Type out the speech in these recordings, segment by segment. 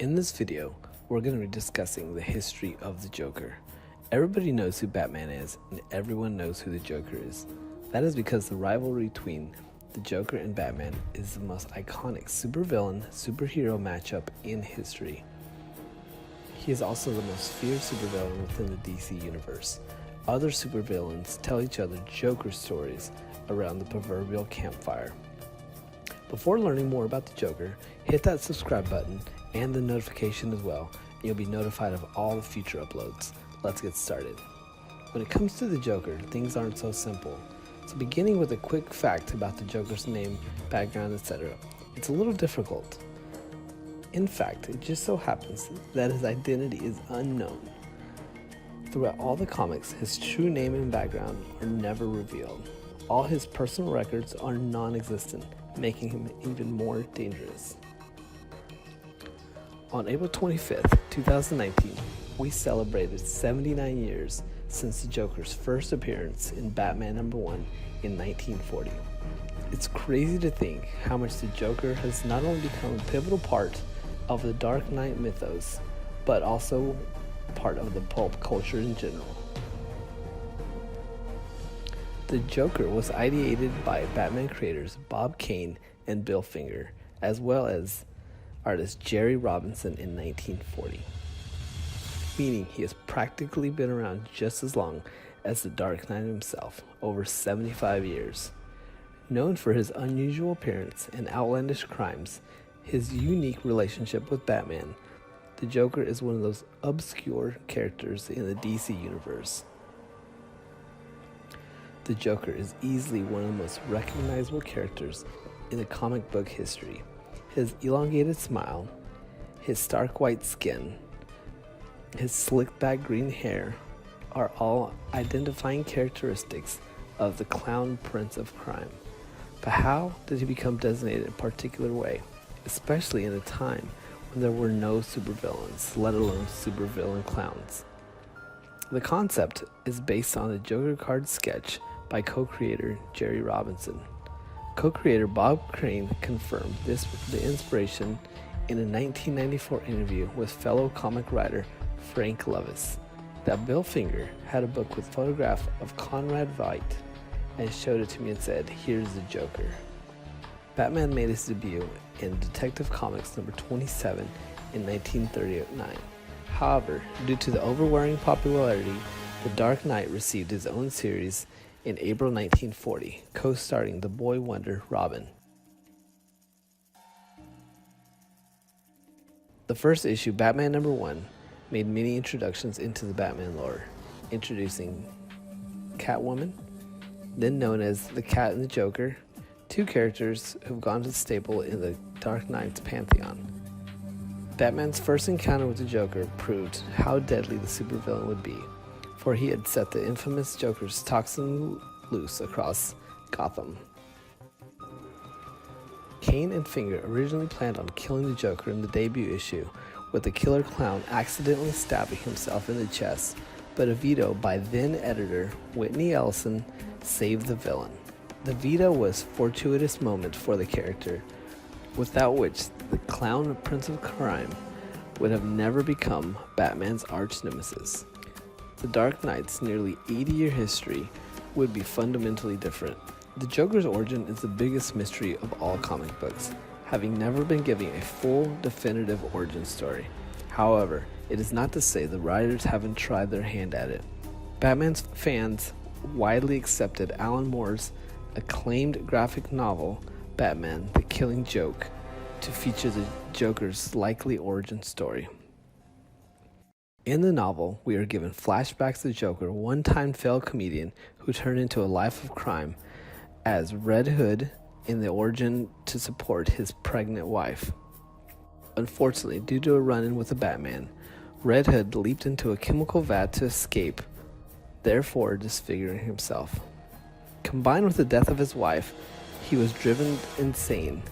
In this video, we're going to be discussing the history of the Joker. Everybody knows who Batman is, and everyone knows who the Joker is. That is because the rivalry between the Joker and Batman is the most iconic supervillain superhero matchup in history. He is also the most feared supervillain within the DC universe. Other supervillains tell each other Joker stories around the proverbial campfire. Before learning more about the Joker, hit that subscribe button and the notification as well, and you'll be notified of all the future uploads. Let's get started. When it comes to the Joker, things aren't so simple. So beginning with a quick fact about the Joker's name, background, etc., it's a little difficult. In fact, it just so happens that his identity is unknown. Throughout all the comics, his true name and background are never revealed. All his personal records are non-existent, making him even more dangerous. On April 25th, 2019, we celebrated 79 years since the Joker's first appearance in Batman #1 in 1940. It's crazy to think how much the Joker has not only become a pivotal part of the Dark Knight mythos, but also part of the pulp culture in general. The Joker was ideated by Batman creators Bob Kane and Bill Finger, as well as artist Jerry Robinson in 1940, meaning he has practically been around just as long as the Dark Knight himself, over 75 years. Known for his unusual appearance and outlandish crimes, his unique relationship with Batman, the Joker is one of those obscure characters in the DC universe. The Joker is easily one of the most recognizable characters in the comic book history. His elongated smile, his stark white skin, his slicked back green hair are all identifying characteristics of the clown prince of crime. But how did he become designated a particular way, especially in a time when there were no supervillains, let alone supervillain clowns? The concept is based on the Joker card sketch by co-creator Jerry Robinson. Co-creator Bob Kane confirmed the inspiration in a 1994 interview with fellow comic writer Frank Levis that Bill Finger had a book with photograph of Conrad Veidt and showed it to me and said, "Here's the Joker." Batman made his debut in Detective Comics number 27 in 1939. However, due to the overwhelming popularity, The Dark Knight received his own series in April 1940, co-starring the boy wonder Robin. The first issue, Batman #1, made many introductions into the Batman lore, introducing Catwoman, then known as the Cat and the Joker, two characters who've gone to the staple in the Dark Knight's pantheon. Batman's first encounter with the Joker proved how deadly the supervillain would be, for he had set the infamous Joker's toxin loose across Gotham. Kane and Finger originally planned on killing the Joker in the debut issue, with the killer clown accidentally stabbing himself in the chest, but a veto by then editor Whitney Ellison saved the villain. The veto was a fortuitous moment for the character, without which the clown prince of crime would have never become Batman's arch nemesis. The Dark Knight's nearly 80-year history would be fundamentally different. The Joker's origin is the biggest mystery of all comic books, having never been given a full, definitive origin story. However, it is not to say the writers haven't tried their hand at it. Batman's fans widely accepted Alan Moore's acclaimed graphic novel, Batman: The Killing Joke, to feature the Joker's likely origin story. In the novel, we are given flashbacks to the Joker, one-time failed comedian who turned into a life of crime as Red Hood in the origin to support his pregnant wife. Unfortunately, due to a run-in with the Batman, Red Hood leaped into a chemical vat to escape, therefore disfiguring himself. Combined with the death of his wife, he was driven insane,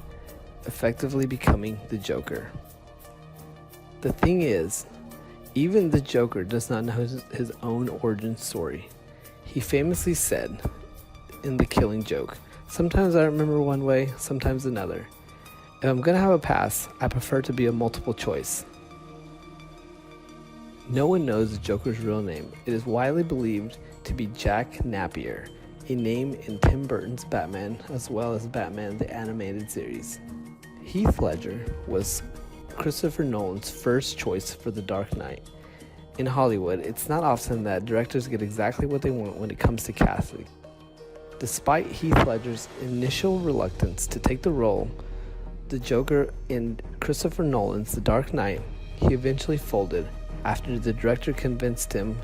effectively becoming the Joker. The thing is, even the Joker does not know his own origin story. He famously said in The Killing Joke, "Sometimes I remember one way, sometimes another." If I'm gonna have a pass, I prefer to be a multiple choice. No one knows the Joker's real name. It is widely believed to be Jack Napier, a name in Tim Burton's Batman as well as Batman the Animated Series. Heath Ledger was Christopher Nolan's first choice for The Dark Knight. In Hollywood, it's not often that directors get exactly what they want when it comes to casting. Despite Heath Ledger's initial reluctance to take the role, the Joker in Christopher Nolan's The Dark Knight, he eventually folded after the director convinced him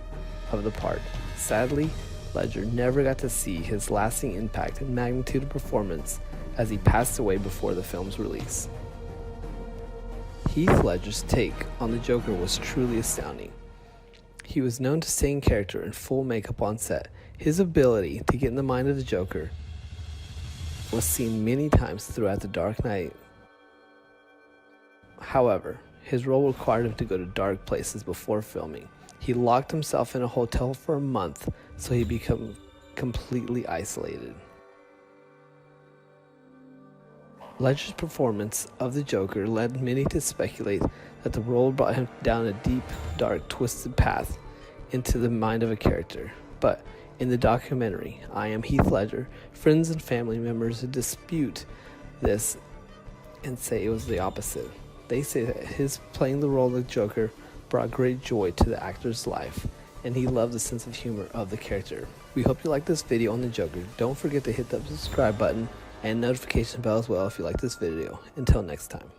of the part. Sadly, Ledger never got to see his lasting impact and magnitude of performance as he passed away before the film's release. Heath Ledger's take on the Joker was truly astounding. He was known to stay in character in full makeup on set. His ability to get in the mind of the Joker was seen many times throughout The Dark Knight. However, his role required him to go to dark places before filming. He locked himself in a hotel for a month so he became completely isolated. Ledger's performance of the Joker led many to speculate that the role brought him down a deep, dark, twisted path into the mind of a character. But in the documentary, I Am Heath Ledger, friends and family members dispute this and say it was the opposite. They say that his playing the role of the Joker brought great joy to the actor's life, and he loved the sense of humor of the character. We hope you like this video on the Joker. Don't forget to hit that subscribe button and notification bell as well if you like this video. Until next time.